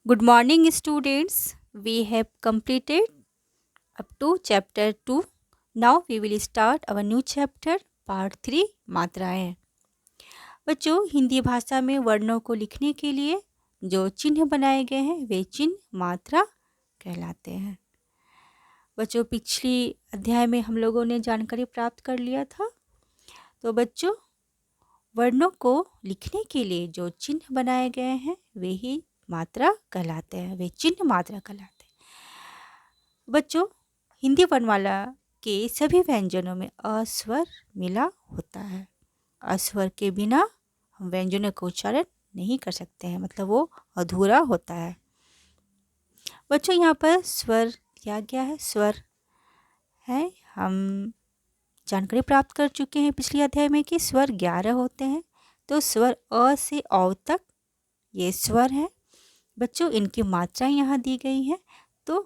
Good morning, students. We have completed up to chapter 2. Now we will start our new chapter, part 3, मात्राएं। बच्चों, हिंदी भाषा में वर्णों को लिखने के लिए जो चिन्ह बनाए गए हैं वे चिन्ह मात्रा कहलाते हैं। बच्चों, पिछली अध्याय में हम लोगों ने जानकारी प्राप्त कर लिया था। तो बच्चों, वर्णों को लिखने के लिए जो चिन्ह बनाए गए हैं वे ही मात्रा कहलाते हैं, वे चिन्ह मात्रा कहलाते हैं। बच्चों, हिंदी वर्णमाला के सभी व्यंजनों में अस्वर मिला होता है। अस्वर के बिना हम व्यंजनों का उच्चारण नहीं कर सकते हैं, मतलब वो अधूरा होता है। बच्चों, यहाँ पर स्वर क्या गया है, स्वर है। हम जानकारी प्राप्त कर चुके हैं पिछले अध्याय में कि स्वर 11 होते हैं। तो स्वर अ से औ तक ये स्वर है। बच्चों, इनकी मात्राएं यहाँ दी गई हैं। तो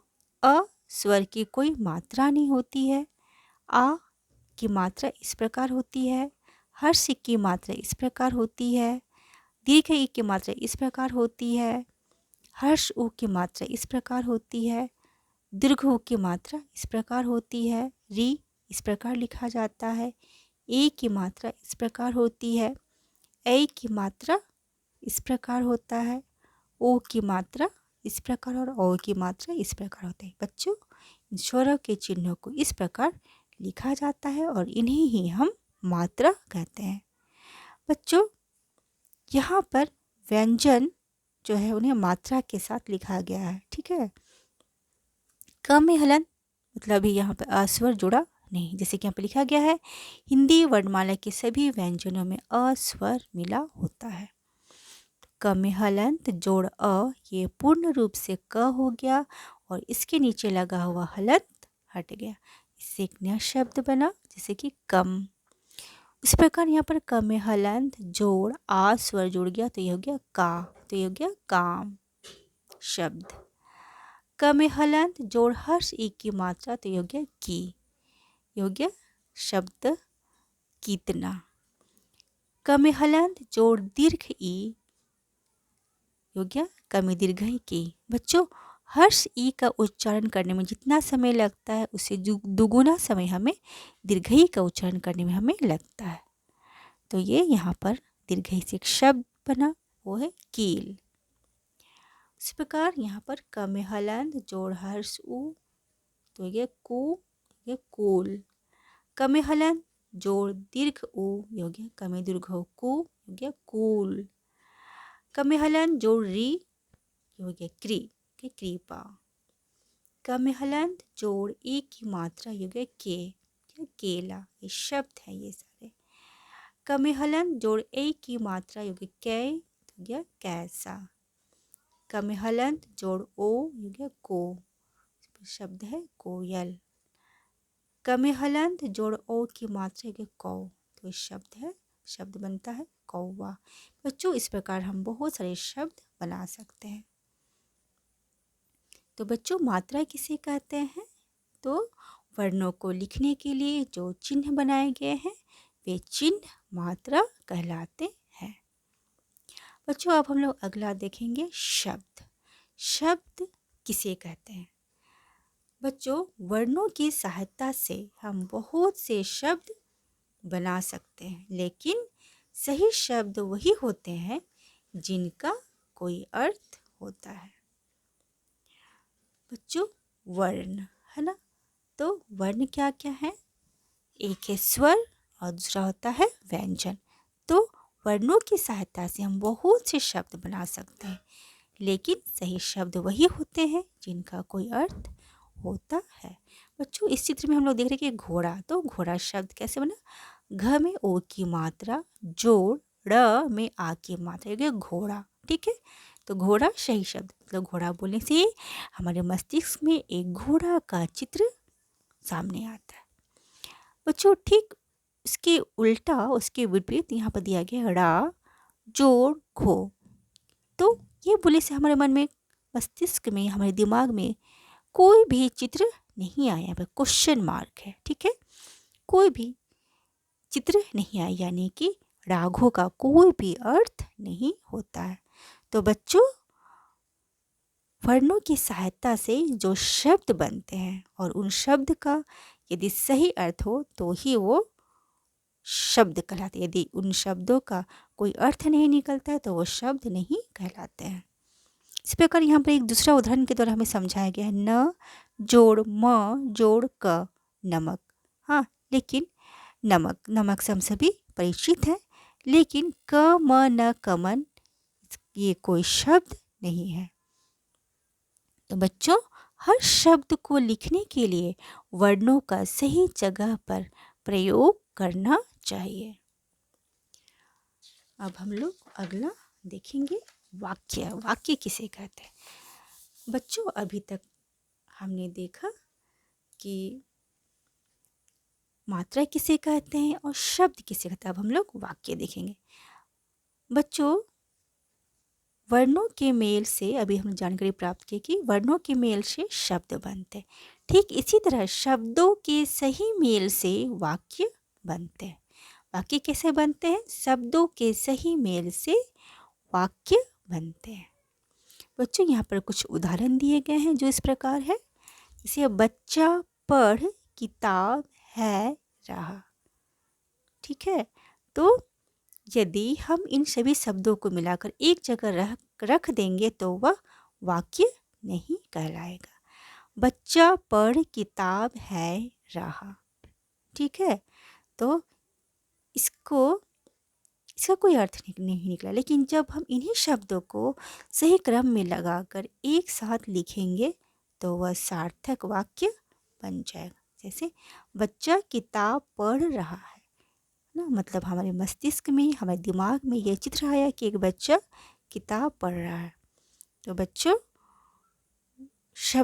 अ स्वर की कोई मात्रा नहीं होती है। आ की मात्रा इस प्रकार होती है। हर्ष की मात्रा इस प्रकार होती है। दीर्घ ई की मात्रा इस प्रकार होती है। हर्ष उ की मात्रा इस प्रकार होती है। दीर्घ उ की मात्रा इस प्रकार होती है। री इस प्रकार लिखा जाता है। ए की मात्रा इस प्रकार होती है। ए की मात्रा इस प्रकार होता है। ओ की मात्रा इस प्रकार और ओ की मात्रा इस प्रकार होते हैं। बच्चों, इन स्वरों के चिन्हों को इस प्रकार लिखा जाता है और इन्हें ही हम मात्रा कहते हैं। बच्चों, यहाँ पर व्यंजन जो है उन्हें मात्रा के साथ लिखा गया है, ठीक है। क में हलन मतलब अभी यहाँ पर अस्वर जुड़ा नहीं, जैसे कि यहाँ पर लिखा गया है हिंदी वर्णमाला के सभी व्यंजनों में अस्वर मिला होता है। क में हलंत जोड़ अ, ये पूर्ण रूप से क हो गया और इसके नीचे लगा हुआ हलंत हट गया। इससे एक नया शब्द बना जैसे कि कम। इस प्रकार यहाँ पर क में हलंत जोड़ आ स्वर जुड़ गया तो ये हो गया का, तो ये हो गया काम शब्द। क में हलंत जोड़ हर्ष ई की मात्रा तो ये हो गया की, ये हो गया शब्द कितना। क में हलंत जोड़ दीर्घ ई हो गया कमी दीर्घ की। बच्चों, हर्ष ई का उच्चारण करने में जितना समय लगता है उससे दुगुना समय हमें दीर्घई का उच्चारण करने में हमें लगता है। तो ये यहाँ पर दीर्घई से एक शब्द बना, वो है कील। इस प्रकार यहाँ पर क में हलंत जोड़ हर्ष उ तो ये कु, ये कूल। क में हलंत जोड़ दीर्घ उ ये हो गया क में दीर्घ कु, हो गया कूल। क में हलंत जोड़ री ये हो गया क्री, के कृपा। क में हलंत जोड़ ए की मात्रा ये हो गया के, केला। ये शब्द है ये सारे। क में हलंत जोड़ ए की मात्रा ये हो गया कै, तो हो गया कैसा। क में हलंत जोड़ ओ ये हो गया को, शब्द है कोयल। क में हलंत जोड़ ओ की मात्रा ये हो गया कौ, तो ये शब्द है, शब्द बनता है कौवा। बच्चों, इस प्रकार हम बहुत सारे शब्द बना सकते हैं। तो बच्चों, मात्रा किसे कहते हैं? तो वर्णों को लिखने के लिए जो चिन्ह बनाए गए हैं वे चिन्ह मात्रा कहलाते हैं। बच्चों, अब हम लोग अगला देखेंगे शब्द। शब्द किसे कहते हैं? बच्चों, वर्णों की सहायता से हम बहुत से शब्द बना सकते हैं, लेकिन सही शब्द वही होते हैं जिनका कोई अर्थ होता है। बच्चों, वर्ण है ना, तो वर्ण क्या क्या है? एक है स्वर और दूसरा होता है व्यंजन। तो वर्णों की सहायता से हम बहुत से शब्द बना सकते हैं, लेकिन सही शब्द वही होते हैं जिनका कोई अर्थ होता है। बच्चों, इस चित्र में हम लोग देख रहे हैं कि घोड़ा, तो घोड़ा शब्द कैसे बना? घ में ओ की मात्रा जोड़ ड़ में आ की मात्रा, ये घोड़ा, ठीक है। तो घोड़ा सही शब्द, मतलब घोड़ा बोलने से हमारे मस्तिष्क में एक घोड़ा का चित्र सामने आता है। बच्चों, ठीक उसके उल्टा, उसके विपरीत यहाँ पर दिया गया ड़ा जोड़ घो। तो ये बोले से हमारे मन में, मस्तिष्क में, हमारे दिमाग में कोई भी चित्र नहीं आया, पर क्वेश्चन मार्क है, ठीक है। कोई भी चित्र नहीं आया, यानी कि राघो का कोई भी अर्थ नहीं होता है। तो बच्चों, वर्णों की सहायता से जो शब्द बनते हैं और उन शब्द का यदि सही अर्थ हो तो ही वो शब्द कहलाते हैं। यदि उन शब्दों का कोई अर्थ नहीं निकलता है तो वो शब्द नहीं कहलाते हैं। इस प्रकार यहाँ पर एक दूसरा उदाहरण के द्वारा हमें समझाया गया है, न जोड़ म जोड़ क नमक। हाँ, लेकिन नमक नमक से हम सभी परिचित हैं, लेकिन क म न कमन ये कोई शब्द नहीं है। तो बच्चों, हर शब्द को लिखने के लिए वर्णों का सही जगह पर प्रयोग करना चाहिए। अब हम लोग अगला देखेंगे, वाक्य। वाक्य किसे कहते हैं? बच्चों, अभी तक हमने देखा कि मात्रा किसे कहते हैं और शब्द किसे कहते हैं। अब हम लोग वाक्य देखेंगे। बच्चों, वर्णों के मेल से अभी हम जानकारी प्राप्त की कि वर्णों के मेल से शब्द बनते हैं। ठीक इसी तरह शब्दों के सही मेल से वाक्य बनते हैं। वाक्य कैसे बनते हैं? शब्दों के सही मेल से वाक्य बनते हैं। बच्चों, यहाँ पर कुछ उदाहरण दिए गए हैं जो इस प्रकार है। जैसे बच्चा पढ़ किताब है रहा। ठीक है, तो यदि हम इन सभी शब्दों को मिलाकर एक जगह रख देंगे तो वह वाक्य नहीं कहलाएगा। बच्चा पढ़ किताब है रहा। ठीक है, तो इसका कोई अर्थ नहीं निकला। लेकिन जब हम इन्हीं शब्दों को सही क्रम में लगाकर एक साथ लिखेंगे तो वह सार्थक वाक्य बन जाएगा। जैसे बच्चा किताब पढ़ रहा है ना, मतलब हमारे मस्तिष्क में, हमारे दिमाग में ये चित्र आया कि एक बच्चा किताब पढ़ रहा है। तो बच्चों,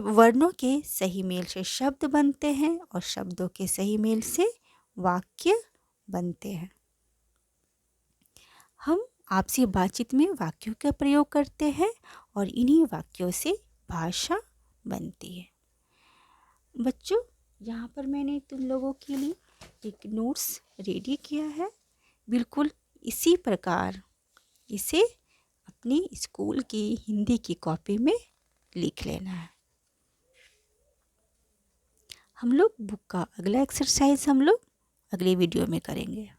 वर्णों के सही मेल से शब्द बनते हैं और शब्दों के सही मेल से वाक्य बनते हैं। हम आपसी बातचीत में वाक्यों का प्रयोग करते हैं और इन्हीं वाक्यों से भाषा बनती है। बच्चों, यहाँ पर मैंने तुम लोगों के लिए एक नोट्स रेडी किया है। बिल्कुल इसी प्रकार इसे अपनी स्कूल की हिंदी की कॉपी में लिख लेना है। हम लोग बुक का अगला एक्सरसाइज हम लोग अगले वीडियो में करेंगे।